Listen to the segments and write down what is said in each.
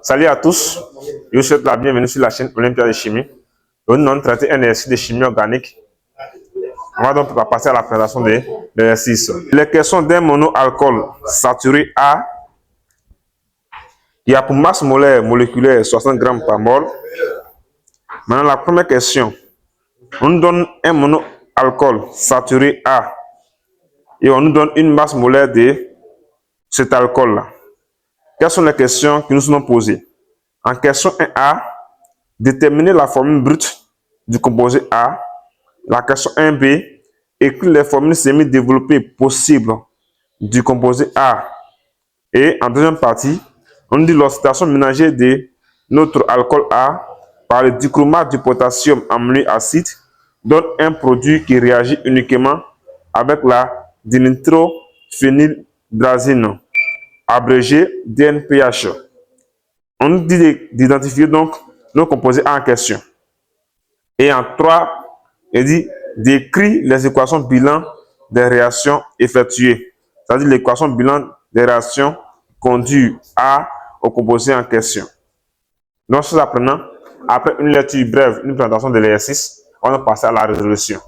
Salut à tous, je vous souhaite la bienvenue sur la chaîne Olympia de Chimie. Nous allons traiter un exercice de chimie organique. On va donc passer à la présentation de l'exercice. Il est question d'un monoalcool saturé A qui a pour masse molaire moléculaire 60 grammes par mol. Maintenant, la première question. On nous donne un monoalcool saturé A et on nous donne une masse molaire de cet alcool-là. Quelles sont les questions qui nous sont posées? En question 1A, déterminer la formule brute du composé A. La question 1B, écrire les formules semi-développées possibles du composé A. Et en deuxième partie, on dit l'oxydation ménagère de notre alcool A par le dichromate du potassium amené acide donne un produit qui réagit uniquement avec la dinitrophényldrazine, abrégé DNPH. On nous dit d'identifier donc nos composés A en question. Et en 3, il dit d'écrire les équations bilan des réactions effectuées. C'est-à-dire l'équation bilan des réactions conduit A au composé en question. Donc, ce apprenant, après une lecture brève, une présentation de l'exercice, on va passer à la résolution.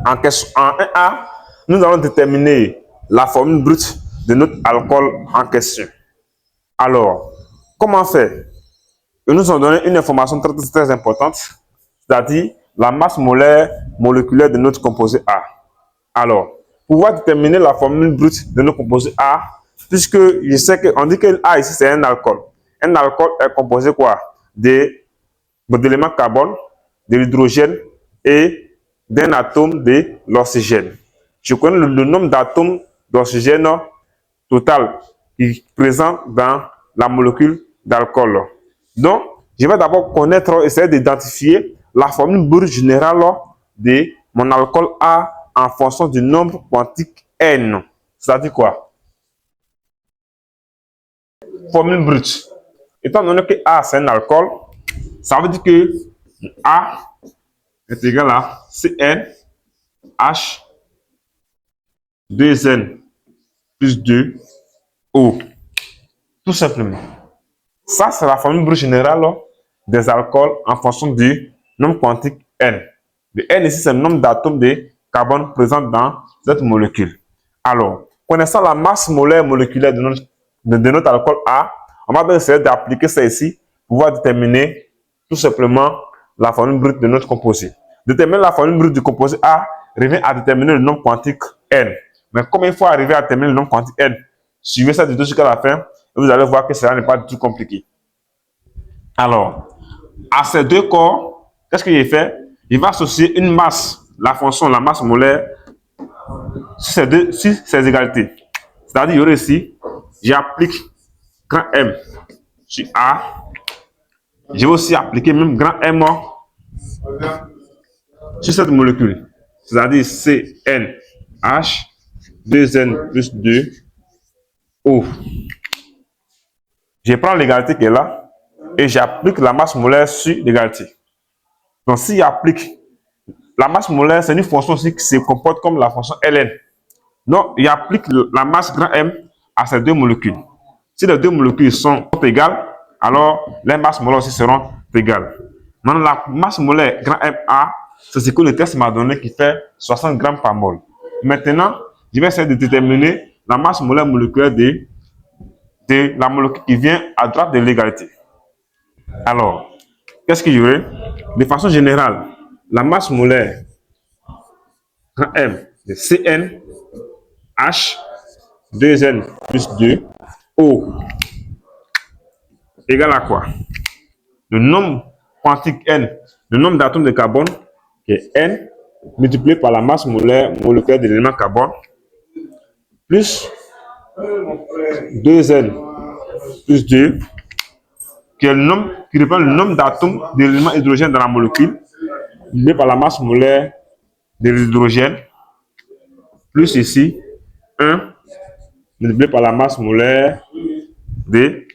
En 1A, nous allons déterminer la formule brute de notre alcool en question. Alors, comment faire? Ils nous ont donné une information très importante, c'est-à-dire la masse molaire moléculaire de notre composé A. Alors, pour pouvoir déterminer la formule brute de notre composé A, puisque je sais qu'on dit que A ici c'est un alcool. Un alcool est composé quoi? D'éléments carbone, de l'hydrogène et d'un atome de l'oxygène. Je connais le nombre d'atomes d'oxygène total qui est présent dans la molécule d'alcool. Donc, je vais d'abord essayer d'identifier la formule brute générale de mon alcool A en fonction du nombre quantique N. C'est-à-dire quoi? Formule brute. Étant donné que A c'est un alcool, ça veut dire que A est égal à CnH 2n plus 2O. Tout simplement. Ça, c'est la formule brute générale des alcools en fonction du nombre quantique N. Le N ici, c'est le nombre d'atomes de carbone présents dans cette molécule. Alors, connaissant la masse molaire moléculaire de notre alcool A, on va essayer d'appliquer ça ici pour pouvoir déterminer tout simplement la formule brute de notre composé. Déterminer la formule brute du composé A revient à déterminer le nombre quantique N. Mais comme il faut arriver à déterminer le nombre quantique N, suivez ça vidéo jusqu'à la fin, et vous allez voir que cela n'est pas du tout compliqué. Alors, à ces deux corps, qu'est-ce qu'il fait? Il va associer une masse, la fonction, la masse molaire, sur ces égalités. C'est-à-dire, il y aurait ici, j'applique grand M sur A. Je vais aussi appliquer même grand M sur cette molécule. C'est-à-dire CnH 2n plus 2O. Je prends l'égalité qui est là et j'applique la masse molaire sur l'égalité. Donc, si j'applique la masse molaire, c'est une fonction aussi qui se comporte comme la fonction ln. Donc, j'applique la masse grand M à ces deux molécules. Si les deux molécules sont égales, alors les masses molaires aussi seront égales. Maintenant, la masse molaire grand MA, c'est ce que le test m'a donné qui fait 60 grammes par mol. Maintenant, je vais essayer de déterminer la masse molaire moléculaire de la molécule qui vient à droite de l'égalité. Alors, qu'est-ce qu'il y aurait? De façon générale, la masse molaire grand M de CnH 2n plus 2O égale à quoi? Le nombre quantique N, le nombre d'atomes de carbone, qui est N, multiplié par la masse molaire moléculaire de l'élément carbone, plus 2N plus 2, qui est le nombre, qui représente le nombre d'atomes de l'élément hydrogène dans la molécule, multiplié par la masse molaire de l'hydrogène, plus ici 1, multiplié par la masse molaire de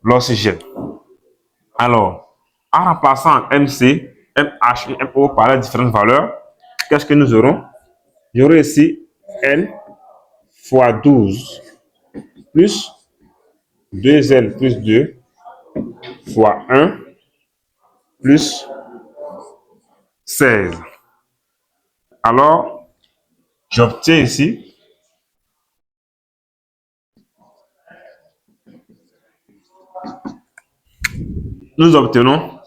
l'oxygène. Alors, en remplaçant MC, MH et MO par les différentes valeurs, qu'est-ce que nous aurons? J'aurai ici N fois 12 plus 2N plus 2 fois 1 plus 16. Alors, j'obtiens ici nous obtenons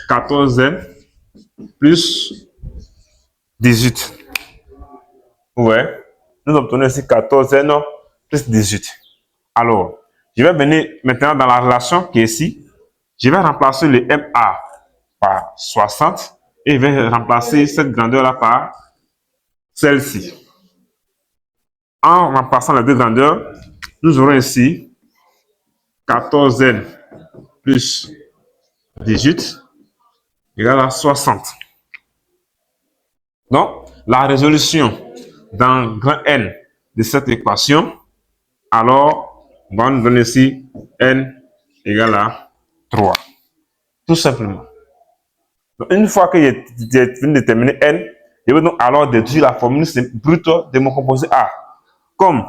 14n plus 18. Ouais, nous obtenons ici 14n plus 18. Alors, je vais venir maintenant dans la relation qui est ici. Je vais remplacer le MA par 60 et je vais remplacer cette grandeur-là par celle-ci. En remplaçant les deux grandeurs, nous aurons ici 14n plus 18 égale à 60. Donc, la résolution dans grand N de cette équation, alors, on va nous donner ici N égale à 3. Tout simplement. Donc, une fois que j'ai fini de déterminer N, je vais donc alors déduire la formule brute de mon composé A. Comme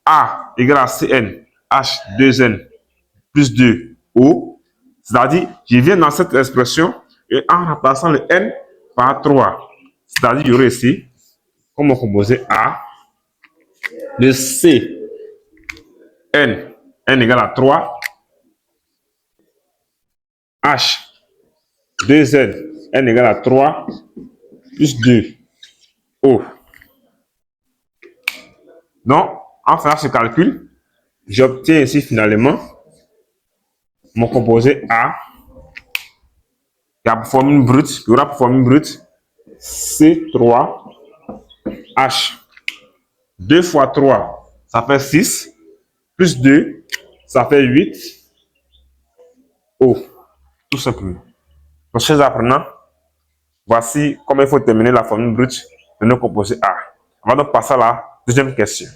A égale à Cn H2n plus 2O, c'est-à-dire, je viens dans cette expression et en remplaçant le N par 3, c'est-à-dire, il y aurait ici, comme mon composé A, le C, N égale à 3, H, 2N, N égale à 3, plus 2, O. Donc, en faisant ce calcul, j'obtiens ici finalement mon composé A, qui a pour formule brute, qui aura pour formule brute C3, H. 2 fois 3, ça fait 6, plus 2, ça fait 8, O. Tout simplement. Donc, chers apprenants, voici comment il faut terminer la formule brute de nos composés A. On va donc passer à la deuxième question.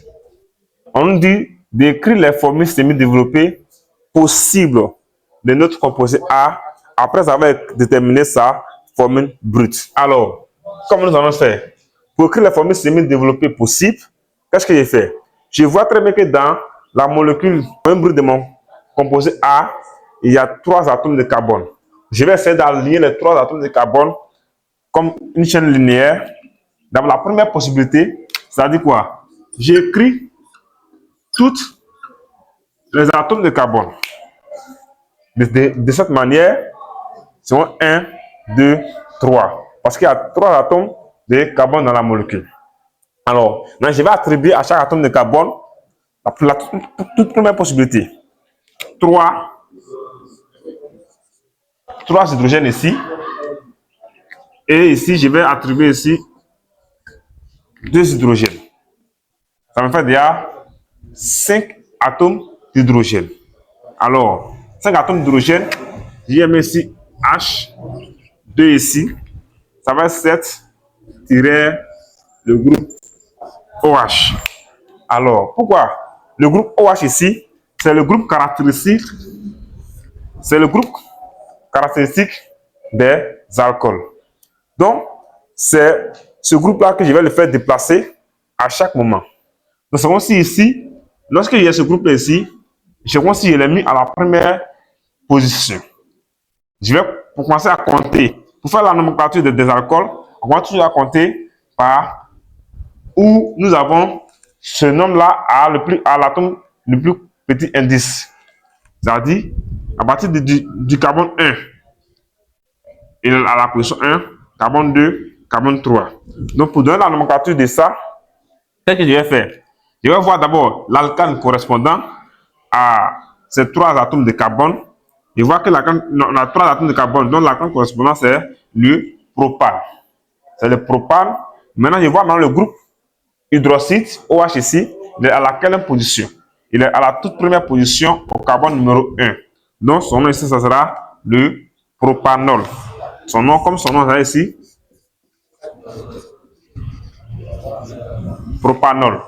On nous dit d'écrire les formules semi-développées possibles de notre composé A après avoir déterminé sa formule brute. Alors, comment nous allons faire? Pour écrire les formules semi-développées possibles, qu'est-ce que j'ai fait? Je vois très bien que dans la molécule brute de mon composé A, il y a 3 atomes de carbone. Je vais essayer d'aligner les 3 atomes de carbone comme une chaîne linéaire. Dans la première possibilité, c'est-à-dire quoi? J'écris toutes les atomes de carbone. De cette manière, c'est 1, 2, 3. Parce qu'il y a 3 atomes de carbone dans la molécule. Alors, je vais attribuer à chaque atome de carbone la toute première possibilité. 3 hydrogènes ici. Et ici, je vais attribuer ici 2 hydrogènes. Ça me fait déjà 5 atomes d'hydrogène. Alors, 5 atomes d'hydrogène, j'ai mis ici H, 2 ici. Ça va être 7 tirer le groupe OH. Alors, pourquoi? Le groupe OH ici, c'est le groupe caractéristique. C'est le groupe caractéristique des alcools. Donc, c'est ce groupe-là que je vais le faire déplacer à chaque moment. Donc, c'est comme si ici, lorsque il y a ce groupe-là ici, je vois si je l'ai mis à la première position. Je vais pour commencer à compter. Pour faire la nomenclature des alcools, on va toujours à compter par où nous avons ce nombre-là à l'atome le plus petit indice. C'est-à-dire, à partir du carbone 1, et à la position 1, carbone 2, carbone 3. Donc, pour donner la nomenclature de ça, qu'est-ce que je vais faire? Je vais voir d'abord l'alcane correspondant à ces 3 atomes de carbone. Je vois que la 3 atomes de carbone, dont l'alcane correspondant, c'est le propane. C'est le propane. Maintenant, je vois le groupe hydroxyde, OH ici, il est à laquelle position? Il est à la toute première position au carbone numéro 1. Donc, son nom ici, ça sera le propanol. Son nom, comme son nom est ici, propanol.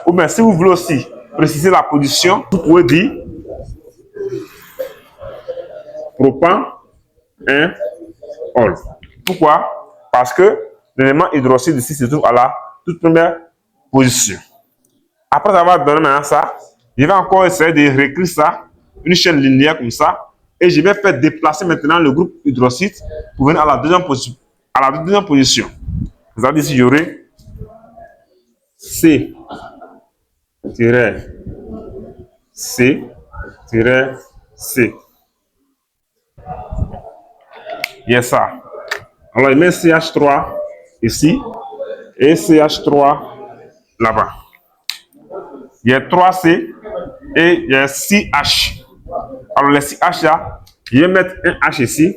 Ou bien, si vous voulez aussi préciser la position, vous pouvez dire propan 1 ol. Pourquoi? Parce que l'élément hydroxyde ici se trouve à la toute première position. Après avoir donné maintenant ça, je vais encore essayer de réécrire ça, une chaîne linéaire comme ça, Et je vais faire déplacer maintenant le groupe hydroxyde pour venir à la deuxième position. C'est-à-dire ici, j'aurai C, C, C. Il y a ça. Alors, il met CH3 ici et CH3 là-bas. Il y a 3C et il y a 6H. Alors, les 6H là, je vais mettre un H ici,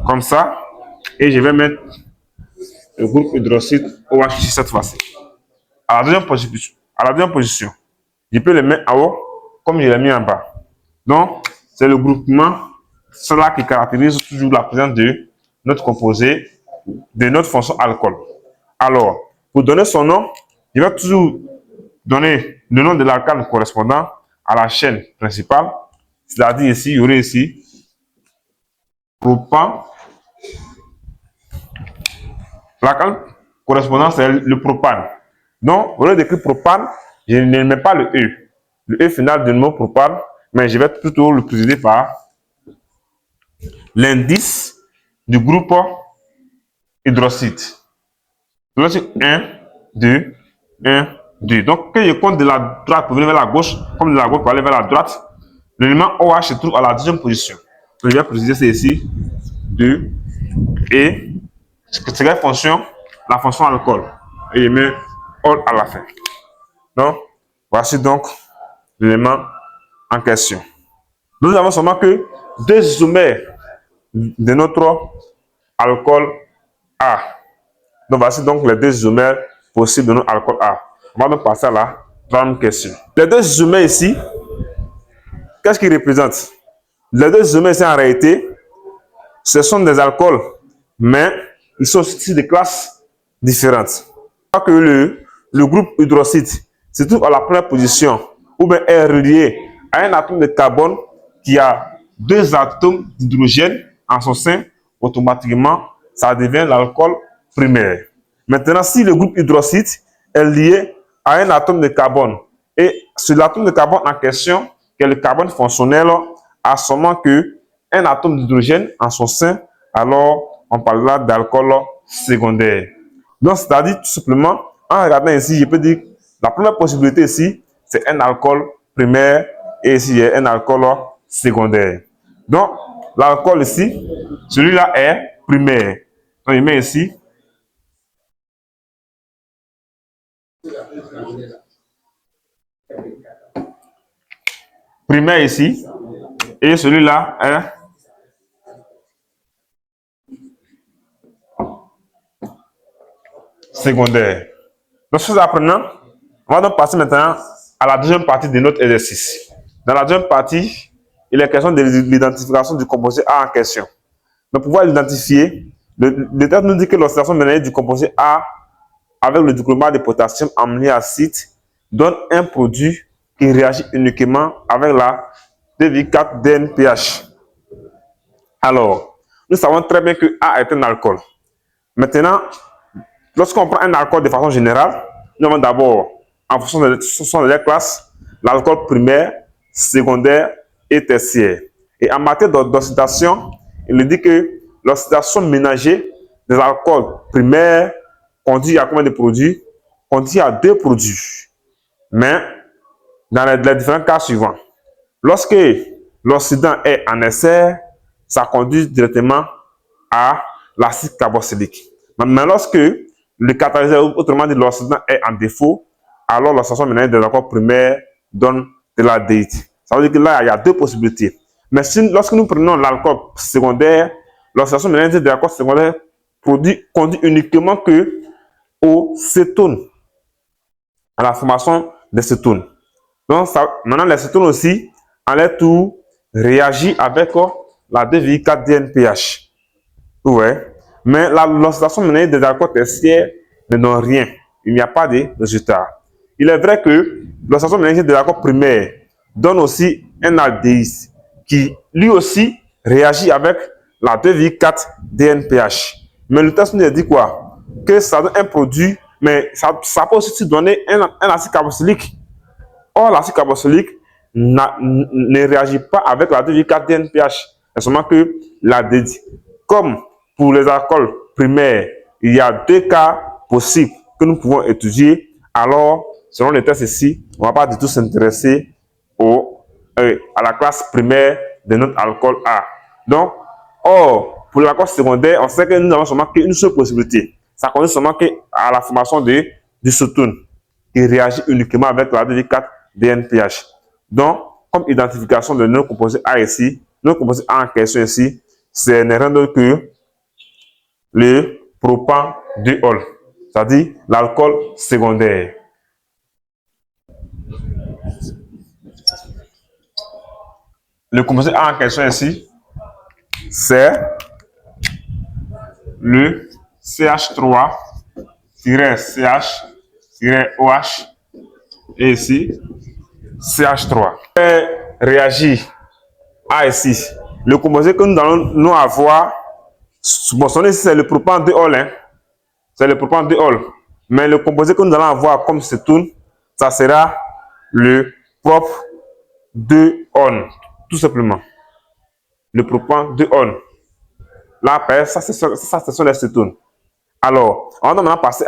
comme ça, et je vais mettre le groupe hydroxyde OH ici cette fois-ci. À la deuxième position, je peux le mettre en haut comme je l'ai mis en bas. Donc, c'est le groupement, cela qui caractérise toujours la présence de notre composé, de notre fonction alcool. Alors, pour donner son nom, je vais toujours donner le nom de l'alcane correspondant à la chaîne principale. C'est-à-dire ici, il y aurait ici propan. L'alcane correspondant, c'est le propane. Donc, au lieu d'écrire propane, je ne mets pas le E. Le E final du mot propane, mais je vais plutôt le préciser par l'indice du groupe hydroxyde. Donc, 1, 2, 1, 2. Donc, quand je compte de la droite pour venir vers la gauche, comme de la gauche pour aller vers la droite, l'élément OH se trouve à la deuxième position. Donc, je vais préciser c'est ici 2 et c'est la fonction alcool. Et je mets all à la fin. Donc, voici donc l'élément en question. Nous avons seulement que deux isomères de notre alcool A. Donc, voici donc les deux isomères possibles de notre alcool A. On va donc passer à la troisième question. Les deux isomères ici, qu'est-ce qu'ils représentent? Les deux isomères ici, en réalité, ce sont des alcools, mais ils sont aussi de classes différentes. Que le groupe hydroxyde se trouve à la première position, ou bien est relié à un atome de carbone qui a deux atomes d'hydrogène en son sein, automatiquement, ça devient l'alcool primaire. Maintenant, si le groupe hydroxyde est lié à un atome de carbone, et sur l'atome de carbone en question, qui est le carbone fonctionnel, a seulement qu'un atome d'hydrogène en son sein, alors on parlera d'alcool secondaire. Donc, c'est-à-dire tout simplement, en regardant ici, je peux dire la première possibilité ici, c'est un alcool primaire et ici, il y a un alcool secondaire. Donc, l'alcool ici, celui-là est primaire. Donc, je mets ici. Primaire ici. Et celui-là est secondaire. Donc, ce apprenant, on va donc passer maintenant à la deuxième partie de notre exercice. Dans la deuxième partie, il est question de l'identification du composé A en question. Donc, pour pouvoir l'identifier, le texte nous dit que l'oxydation ménanique du composé A avec le dichromate de potassium amené acide donne un produit qui réagit uniquement avec la 2,4-DNPH. Alors, nous savons très bien que A est un alcool. Maintenant, lorsqu'on prend un alcool de façon générale, nous avons d'abord, en fonction de leur classe, l'alcool primaire, secondaire et tertiaire. Et en matière d'oxydation, il dit que l'oxydation ménagée des alcools primaires conduit à combien de produits? Conduit à 2 produits. Mais dans les différents cas suivants, lorsque l'oxydant est en excès, ça conduit directement à l'acide carboxylique. Mais lorsque le catalyseur, autrement dit l'oxydant, est en défaut, alors l'oxydation ménagée des alcools primaires donne de l'aldéhyde. Ça veut dire que là, il y a 2 possibilités. Mais lorsque nous prenons l'alcool secondaire, l'oxydation ménagée des alcools secondaires conduit uniquement que au cétone, à la formation des cétones. Donc, maintenant, les cétones aussi, en leur tour, réagissent avec la 2,4-DNPH. Ouais. Mais l'oxydation ménagée des alcools tertiaires ne donne rien. Il n'y a pas de résultat. Il est vrai que l'oxydation ménagée des alcools primaires donne aussi un aldéhyde qui, lui aussi, réagit avec la 2,4-DNPH. Mais le test nous dit quoi? Que ça donne un produit, mais ça peut aussi donner un acide carboxylique. Or, l'acide carboxylique ne réagit pas avec la 2,4 DNPH. C'est seulement que comme pour les alcools primaires, il y a 2 cas possibles que nous pouvons étudier, alors, selon les tests ici, on ne va pas du tout s'intéresser à la classe primaire de notre alcool A. Donc, pour l'alcool secondaire, on sait que nous n'avons seulement qu'une seule possibilité. Ça consiste seulement à la formation du cétone. Il réagit uniquement avec la 2,4 DNPH. Donc, comme identification de nos composés A ici, nos composés A en question ici, c'est rien d'autre que le propandéol, c'est-à-dire l'alcool secondaire. Le composé A en question ici, c'est le CH3-CH-OH et ici CH3. Réagit à ici. Le composé que nous allons nous avoir, bon, c'est le propandéol, hein. C'est le propandéol. Mais le composé que nous allons avoir comme cétone, ça sera le prop-2-on, tout simplement. Le propandéol. Là, ça, ce sont les cétones. Alors, on va maintenant passer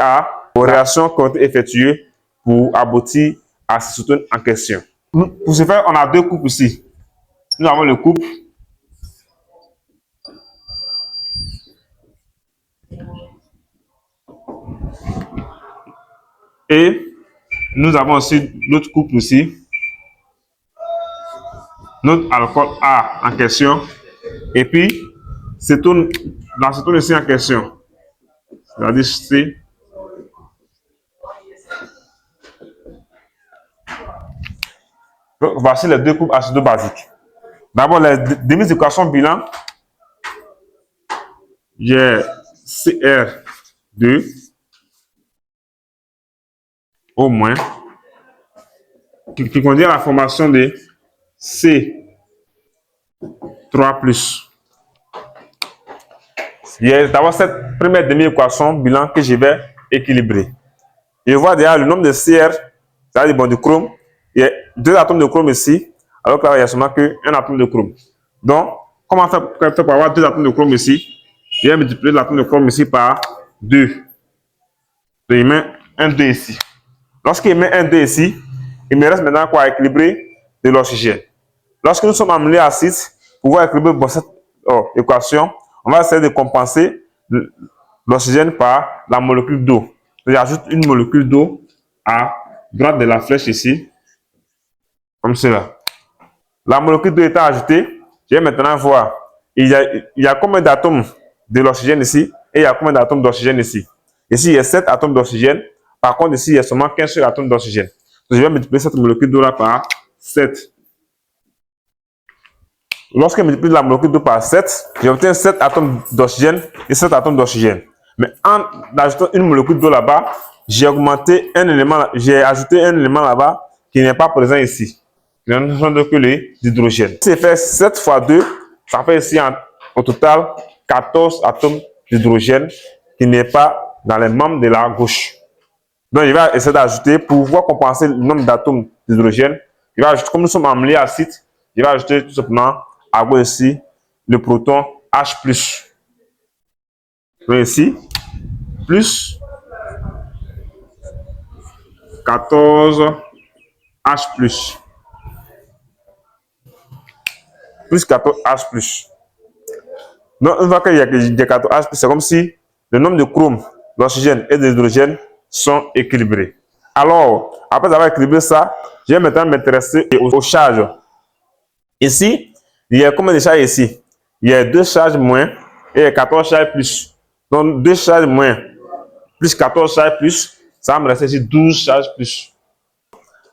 aux réactions qui ont été effectuées pour aboutir à ce cétone en question. Pour ce faire, on a 2 couples ici. Nous avons le couple et nous avons aussi l'autre couple ici, notre alcool A en question, et puis la cétone ici en question, c'est-à-dire C. Donc, voici les 2 couples acido-basiques. D'abord, les demi-équations bilan, j'ai Cr2 au moins, qui conduit à la formation de C3+. Il y a d'abord cette première demi-équation bilan que je vais équilibrer. Je vois déjà le nombre de Cr, c'est-à-dire bon, du chrome. Il y a 2 atomes de chrome ici, alors que là, il y a seulement qu'un atome de chrome. Donc, comment faire pour avoir 2 atomes de chrome ici? Je vais multiplier l'atome de chrome ici par 2. Donc, il met un 2 ici. Lorsqu'il met un 2 ici, il me reste maintenant quoi à équilibrer de l'oxygène. Lorsque nous sommes en milieu acide, pour pouvoir équilibrer cette équation, on va essayer de compenser l'oxygène par la molécule d'eau. J'ajoute une molécule d'eau à droite de la flèche ici, comme cela. La molécule d'eau étant ajoutée, je vais maintenant voir, il y a combien d'atomes de l'oxygène ici et il y a combien d'atomes d'oxygène ici. Ici, il y a 7 atomes d'oxygène. Par contre, ici, il y a seulement qu'un seul atome d'oxygène. Je vais multiplier cette molécule d'eau là par 7. Lorsque je multiplie la molécule d'eau par 7, j'obtiens 7 atomes d'oxygène et 7 atomes d'oxygène. Mais en ajoutant une molécule d'eau là-bas, j'ai ajouté un élément là-bas qui n'est pas présent ici. Il n'y a que l'hydrogène. Si je fais 7 fois 2, ça fait ici au total 14 atomes d'hydrogène qui n'est pas dans les membres de la gauche. Donc, je vais essayer d'ajouter, pour pouvoir compenser le nombre d'atomes d'hydrogène, je vais ajouter, comme nous sommes en milieu acide, je vais ajouter tout simplement à gauche ici le proton H+. Donc ici, plus 14 H+. Plus 14 H+. Donc, une fois qu'il y a 14 H+, c'est comme si le nombre de chrome, d'oxygène et d'hydrogène sont équilibrés. Alors, après avoir équilibré ça, je vais maintenant m'intéresser aux charges. Ici, il y a combien de charges ici? Il y a 2 charges moins et 14 charges plus. Donc, 2 charges moins plus 14 charges plus, ça va me rester ici 12 charges plus.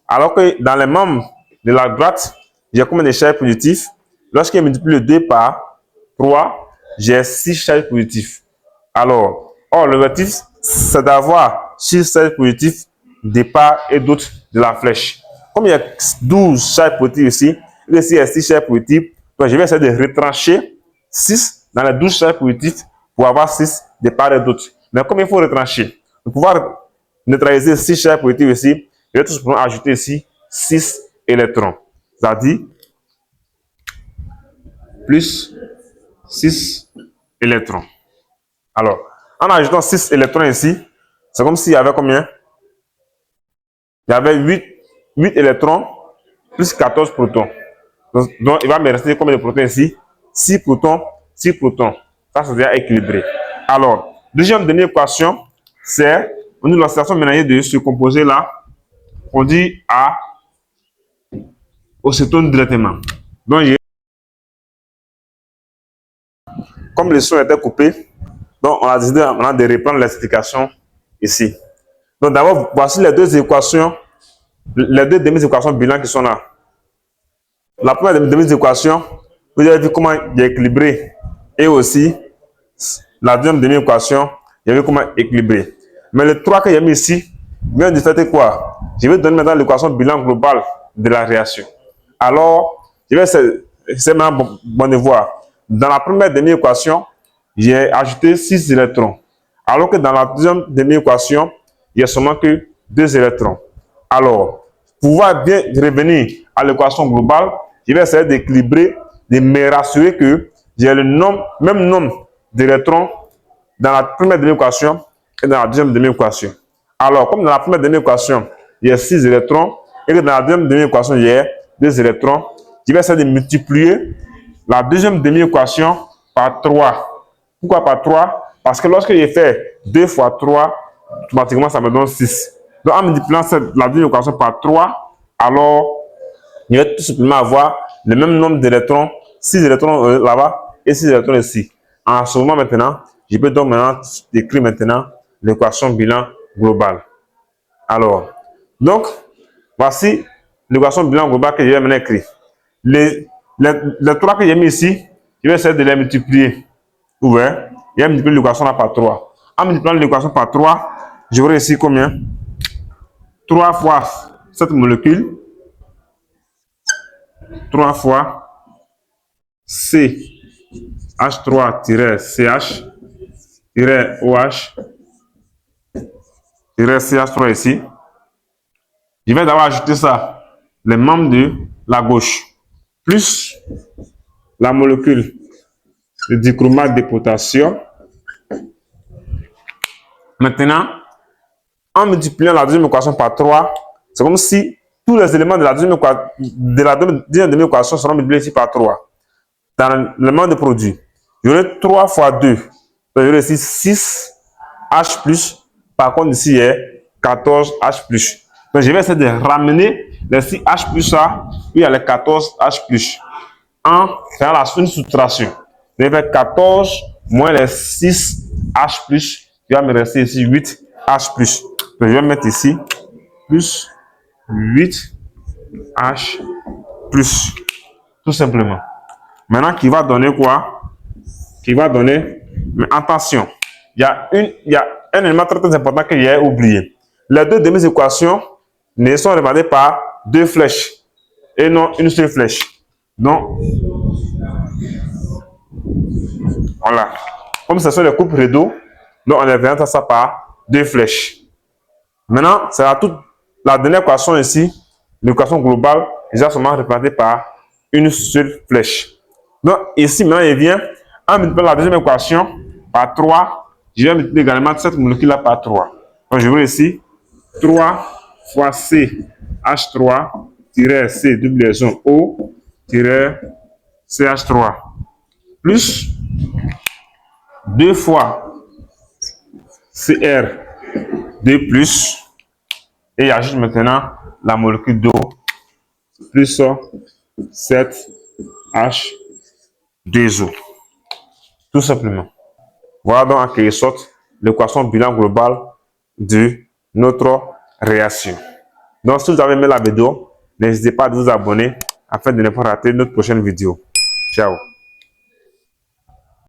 Alors que dans les membres de la droite, j'ai combien de charges positives? Lorsqu'il multiplie le 2 par 3, j'ai 6 charges positives. Alors, l'objectif, c'est d'avoir 6 charges positives de part et d'autre de la flèche. Comme il y a 12 charges positives ici, et ici il y a 6 charges positives, donc je vais essayer de retrancher 6 dans les 12 charges positives pour avoir 6 de part et d'autre. Mais comme il faut retrancher, pour pouvoir neutraliser 6 charges positives ici, je vais tout simplement ajouter ici 6 électrons. c'est-à-dire plus 6 électrons. Alors, en ajoutant 6 électrons ici, c'est comme s'il y avait combien? Il y avait 8 électrons plus 14 protons. Donc, il va me rester combien de protons ici? 6 protons, 6 protons. Ça, c'est déjà équilibré. Alors, deuxième dernière équation, c'est l'oxydation ménagée de ce composé-là. On dit A au cétone directement. Donc, comme le son était coupé, donc on a décidé maintenant de reprendre l'explication ici. Donc, d'abord, voici les deux équations, les deux demi-équations bilan qui sont là. La première demi-équation, vous avez vu comment il est équilibré. Et aussi, la deuxième demi-équation, il y avait comment équilibré. Mais les trois que j'ai mis ici, vient de faire quoi? Je vais donner maintenant l'équation bilan globale de la réaction. Alors, je vais essayer maintenant de voir. Dans la première demi-équation, j'ai ajouté 6 électrons. Alors que dans la deuxième demi-équation, il n'y a seulement que 2 électrons. Alors, pour pouvoir bien revenir à l'équation globale, je vais essayer d'équilibrer, de me rassurer que j'ai le même nombre d'électrons dans la première demi-équation et dans la deuxième demi-équation. Alors, comme dans la première demi-équation, il y a 6 électrons et que dans la deuxième demi-équation, il y a 2 électrons, je vais essayer de multiplier la deuxième demi-équation par 3. Pourquoi par 3? Parce que lorsque j'ai fait 2 fois 3, automatiquement, ça me donne 6. Donc, en multipliant la demi-équation par 3, alors, je vais tout simplement avoir le même nombre d'électrons, 6 électrons là-bas et 6 électrons ici. En ce moment maintenant, je peux donc maintenant écrire maintenant l'équation bilan globale. Alors, donc, voici l'équation bilan globale que je vais maintenant écrire. Les trois que j'ai mis ici, je vais essayer de les multiplier. Ouvert. Je vais multiplier l'équation là par 3. En multipliant l'équation par 3, j'aurai ici combien? 3 fois cette molécule. 3 fois CH3-CH-OH-CH3 ici. Je vais d'abord ajouter ça, les membres de la gauche, plus la molécule de dichromate de potassium. Maintenant, en multipliant la deuxième équation par 3, c'est comme si tous les éléments de la deuxième équation seront multipliés ici par 3. Dans l'élément de produit, j'aurai 3 fois 2. Donc, j'aurai ici 6 H+. Par contre, ici, il y a 14 H+. Donc, je vais essayer de ramener les 6 H+ là, puis il y a les 14 H+. En faisant une soustraction. Je vais faire 14 moins les 6 H+. Il va me rester ici 8 H+. Donc, je vais mettre ici plus 8 H+. Tout simplement. Maintenant, qui va donner quoi? Qui va donner... Mais attention, il y a un élément très important que j'ai oublié. Les deux demi-équations ne sont représentées par 2 flèches et non une seule flèche. Donc, voilà. Comme ce sont les coupes rideaux, donc on représente ça par 2 flèches. Maintenant, c'est la dernière équation ici, l'équation globale, déjà seulement représentée par une seule flèche. Donc, ici, maintenant, il vient, en multipliant la deuxième équation par 3, je vais multiplier également cette molécule-là par 3. Donc, je vais ici 3 fois CH3-C double liaison O-CH3 plus 2 fois Cr2+, et j'ajoute maintenant la molécule d'eau plus 7H2O. Tout simplement. Voilà donc en quelque sorte l'équation bilan global de notre réaction. Donc, si vous avez aimé la vidéo, n'hésitez pas à vous abonner afin de ne pas rater notre prochaine vidéo. Ciao.